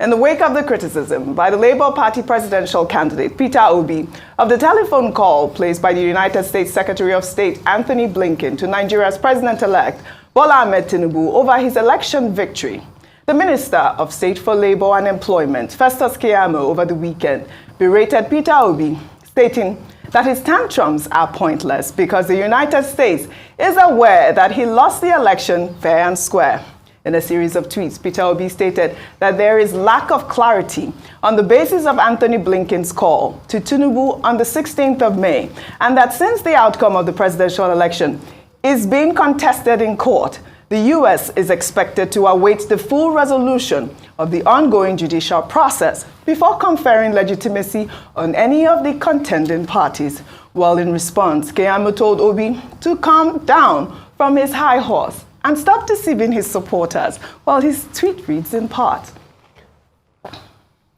In the wake of the criticism by the Labour Party presidential candidate Peter Obi of the telephone call placed by the United States Secretary of State Anthony Blinken to Nigeria's president-elect Bola Ahmed Tinubu over his election victory, the Minister of State for Labour and Employment, Festus Keyamo, over the weekend berated Peter Obi, stating that his tantrums are pointless because the United States is aware that he lost the election fair and square. In a series of tweets, Peter Obi stated that there is lack of clarity on the basis of Anthony Blinken's call to Tinubu on the 16th of May, and that since the outcome of the presidential election is being contested in court, the U.S. is expected to await the full resolution of the ongoing judicial process before conferring legitimacy on any of the contending parties. Well, in response, Keyamo told Obi to calm down from his high horse and stop deceiving his supporters. Well, his tweet reads in part: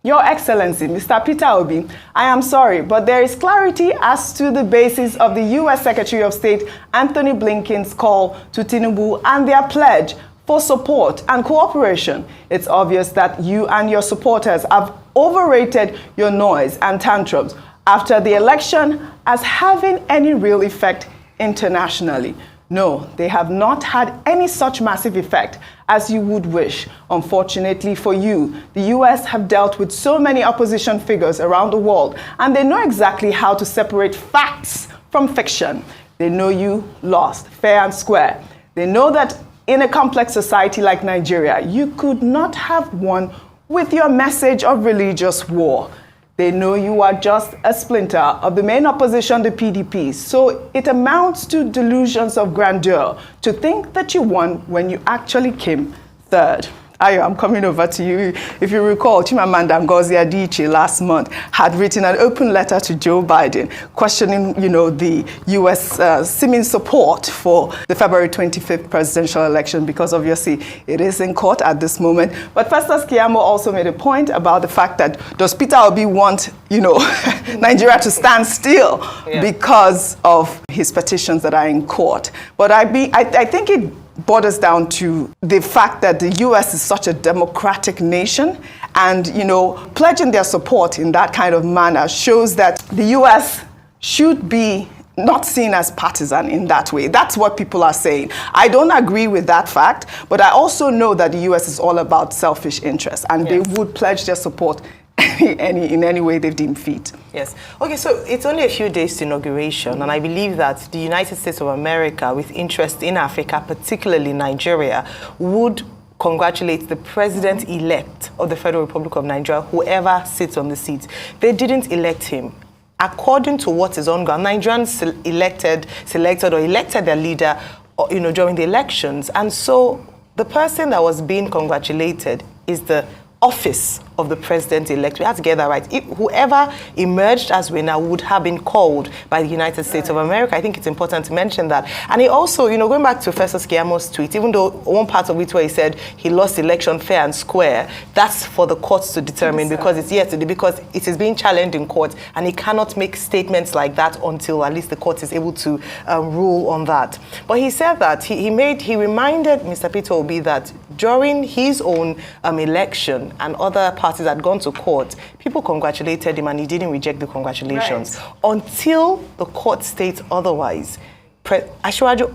Your Excellency, Mr. Peter Obi, I am sorry, but there is clarity as to the basis of the U.S. Secretary of State Anthony Blinken's call to Tinubu and their pledge for support and cooperation. It's obvious that you and your supporters have overrated your noise and tantrums after the election as having any real effect internationally. No, they have not had any such massive effect as you would wish. Unfortunately for you, the US have dealt with so many opposition figures around the world, and they know exactly how to separate facts from fiction. They know you lost fair and square. They know that in a complex society like Nigeria, you could not have won with your message of religious war. They know you are just a splinter of the main opposition, the PDP. So it amounts to delusions of grandeur to think that you won when you actually came third. Ayo, I'm coming over to you. If you recall, Chimamanda Ngozi Adichie last month had written an open letter to Joe Biden questioning, the U.S. seeming support for the February 25th presidential election, because obviously it is in court at this moment. But Festus Keyamo also made a point about the fact that does Peter Obi want, Nigeria to stand still because of his petitions that are in court. But I think it borders down to the fact that the U.S. is such a democratic nation, and, pledging their support in that kind of manner shows that the U.S. should be not seen as partisan in that way. That's what people are saying. I don't agree with that fact, but I also know that the U.S. is all about selfish interests, and they would pledge their support in any way they deem fit. Yes. Okay, so it's only a few days to inauguration, and I believe that the United States of America, with interest in Africa, particularly Nigeria, would congratulate the president-elect of the Federal Republic of Nigeria, whoever sits on the seat. They didn't elect him. According to what is ongoing, Nigerians selected or elected their leader, during the elections, and so the person that was being congratulated is the office of the president-elect. We have to get that right. Whoever emerged as winner would have been called by the United States of America. I think it's important to mention that. And he also, going back to Festus Keyamo's tweet, even though one part of it where he said he lost election fair and square, that's for the courts to determine, because it is being challenged in court, and he cannot make statements like that until at least the court is able to rule on that. But he said that he reminded Mr. Peter Obi that during his own election and other parties had gone to court, people congratulated him and he didn't reject the congratulations until the court states otherwise. Asiwaju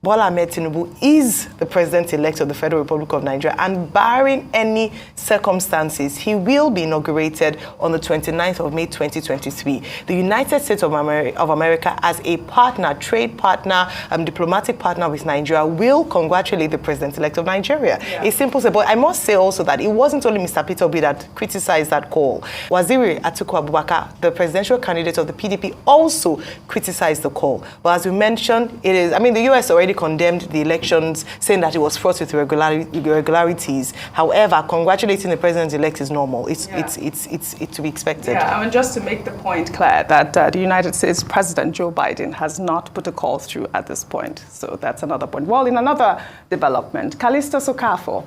Bola Ahmed Tinubu is the president-elect of the Federal Republic of Nigeria, and barring any circumstances, he will be inaugurated on the 29th of May 2023. The United States of America, as a partner, trade partner, diplomatic partner with Nigeria, will congratulate the president-elect of Nigeria. It's simple, but I must say also that it wasn't only Mr. Peter Obi that criticized that call. Waziri Atiku Abubakar, the presidential candidate of the PDP, also criticized the call. But as we mentioned, the U.S. already condemned the elections, saying that it was fraught with irregularities. However, congratulating the president-elect is normal. It's to be expected. Yeah, just to make the point, Claire, that the United States President Joe Biden has not put a call through at this point. So that's another point. Well, in another development, Calista Sokafo,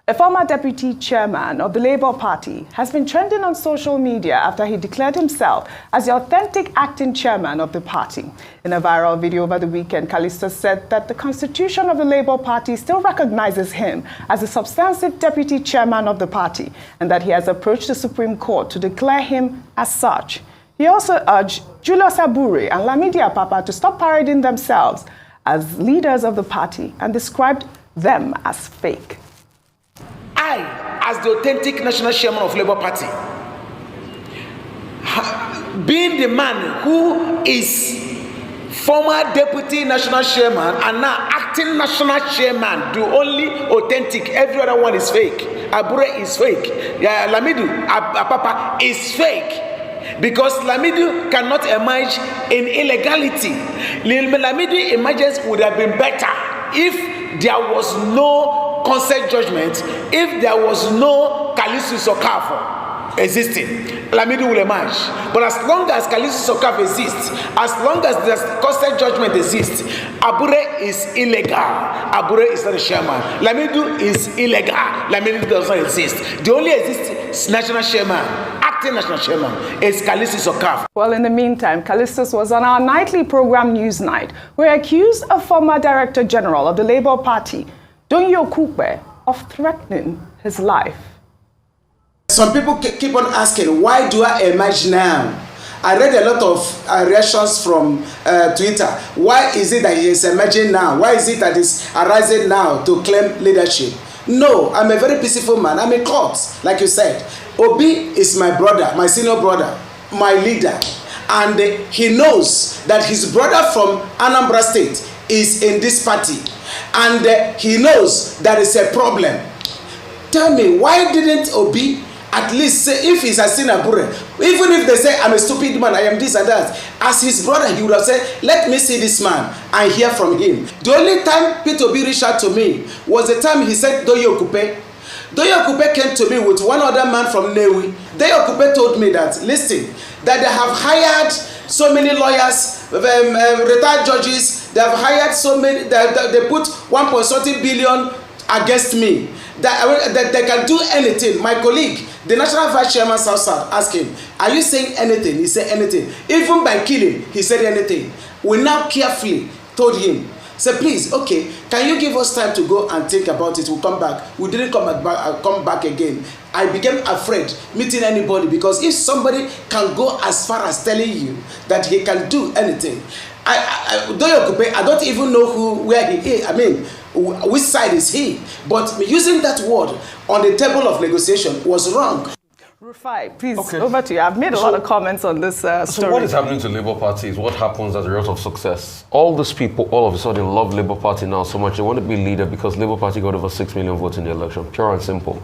A former deputy chairman of the Labour Party has been trending on social media after he declared himself as the authentic acting chairman of the party. In a viral video over the weekend, Callisto said that the constitution of the Labour Party still recognizes him as a substantive deputy chairman of the party and that he has approached the Supreme Court to declare him as such. He also urged Julius Abure and Lamidi Apapa to stop parading themselves as leaders of the party and described them as fake. I, as the authentic national chairman of Labour Party, being the man who is former deputy national chairman and now acting national chairman, the only authentic, every other one is fake. Abure is fake. Lamidu Apapa is fake. Because Lamidu cannot emerge in illegality. Lamidu emergence would have been better if there was no consent judgment, if there was no Callisto Sokafo existing. Lamidu will emerge. But as long as Callisto Sokafo exists, as long as the consent judgment exists, Abure is illegal. Abure is not a chairman. Lamidu is illegal. Lamidu does not exist. The only existing national chairman, acting national chairman, is Callisto Sokafo. Well, in the meantime, Callistus was on our nightly program Newsnight, where he accused a former Director General of the Labour Party, OjyOkpe, of threatening his life. Some people keep on asking, why do I emerge now? I read a lot of reactions from Twitter. Why is it that he is emerging now? Why is it that he's arising now to claim leadership? No, I'm a very peaceful man. I'm a court, like you said. Obi is my brother, my senior brother, my leader. And he knows that his brother from Anambra State is in this party. And he knows that it's a problem. Tell me, why didn't Obi at least say, if he's a Sinabure, even if they say I'm a stupid man, I am this and that, as his brother, he would have said, let me see this man and hear from him. The only time Peter Obi reached out to me was the time he said OjyOkpe. OjyOkpe came to me with one other man from Newi. OjyOkpe told me that, listen, that they have hired so many lawyers, retired judges, they have hired so many, they put 1.something billion against me. That they can do anything. My colleague, the National Vice Chairman South asked him, are you saying anything? He said anything. Even by killing, he said anything. We now carefully told him, say, please, okay, can you give us time to go and think about it? We'll come back. We didn't come back again. I became afraid meeting anybody, because if somebody can go as far as telling you that he can do anything, OjyOkpe, I don't even know where he is. I mean, which side is he? But using that word on the table of negotiation was wrong. Rufai, please, over to you. I've made a lot of comments on this story. So what is happening to Labour Party is what happens as a result of success. All these people all of a sudden love Labour Party now so much. They want to be leader because Labour Party got over 6 million votes in the election. Pure and simple.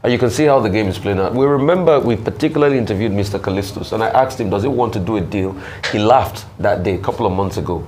And you can see how the game is playing out. We remember we particularly interviewed Mr. Callistus, and I asked him, does he want to do a deal? He laughed that day, a couple of months ago.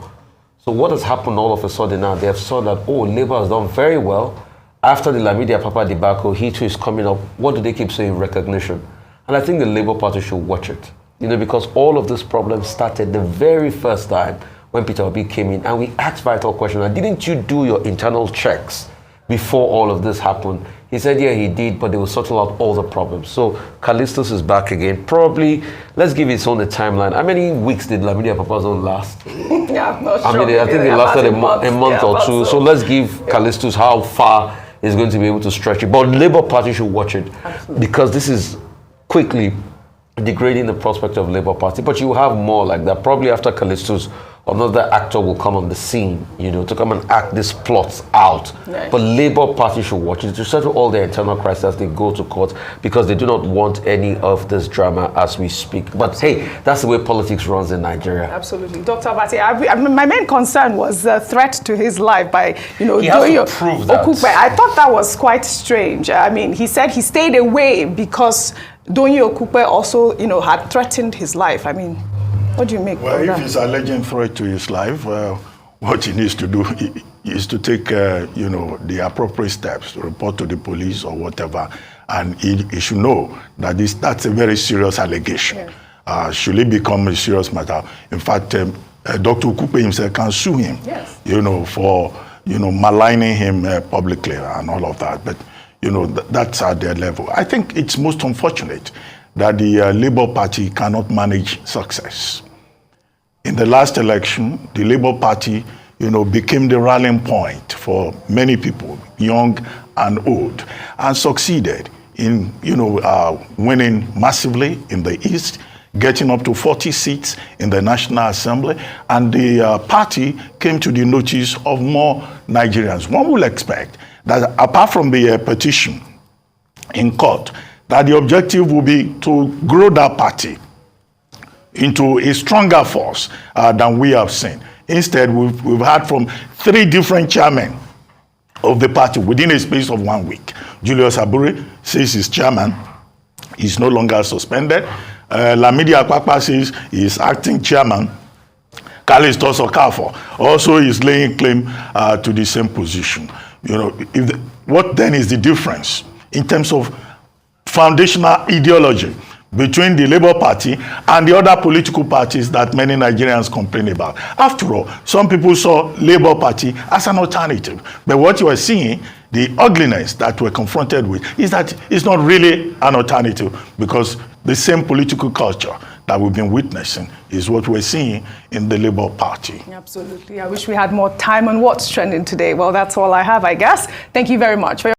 So what has happened all of a sudden now? They have saw that, oh, Labour has done very well. After the Lamidi Apapa debacle, he too is coming up. What do they keep saying? Recognition. And I think the Labour Party should watch it. You know, because all of this problem started the very first time when Peter Obi came in, and we asked vital questions. Didn't you do your internal checks before all of this happened? He said, yeah, he did, but they will sort out all the problems. So Callistus is back again. Probably, let's give his own a timeline. How many weeks did Lamidi Apapa's own last? Yeah, I'm not sure. I mean, I think it lasted a month or two. So let's give Callistus how far he's going to be able to stretch it. But Labour Party should watch it. Absolutely. Because this is quickly degrading the prospect of Labour Party. But you have more like that. Probably after Callistus, another actor will come on the scene, you know, to come and act these plots out. Right. But Labour Party should watch it to settle all their internal crises as they go to court, because they do not want any of this drama as we speak. But hey, that's the way politics runs in Nigeria. Absolutely. Dr. Abati, my main concern was the threat to his life by, you know, OjyOkpe. I thought that was quite strange. I mean, he said he stayed away because OjyOkpe also, you know, had threatened his life. I mean, what do you make of that? Well, if he's alleging threat to his life, what he needs to do is to take, you know, the appropriate steps to report to the police or whatever. And he should know that that's a very serious allegation. Yeah. Should it become a serious matter? In fact, Dr. Okupe himself can sue him, yes, you know, for, you know, maligning him publicly and all of that. But, that's at their level. I think it's most unfortunate that the Labour Party cannot manage success. In the last election, the Labour Party, became the rallying point for many people, young and old, and succeeded in, winning massively in the East, getting up to 40 seats in the National Assembly, and the party came to the notice of more Nigerians. One will expect that apart from the petition in court, that the objective will be to grow that party into a stronger force than we have seen. Instead, we've had from 3 different chairmen of the party within a space of 1 week. Julius Abure says he's chairman. He's no longer suspended. Lamidi Akpakpa says he's acting chairman. Callistus Okafor also is laying claim to the same position. What then is the difference in terms of foundational ideology between the Labour Party and the other political parties that many Nigerians complain about? After all, some people saw Labour Party as an alternative. But what you are seeing, the ugliness that we're confronted with, is that it's not really an alternative, because the same political culture that we've been witnessing is what we're seeing in the Labour Party. Absolutely. I wish we had more time on what's trending today. Well, that's all I have, I guess. Thank you very much for your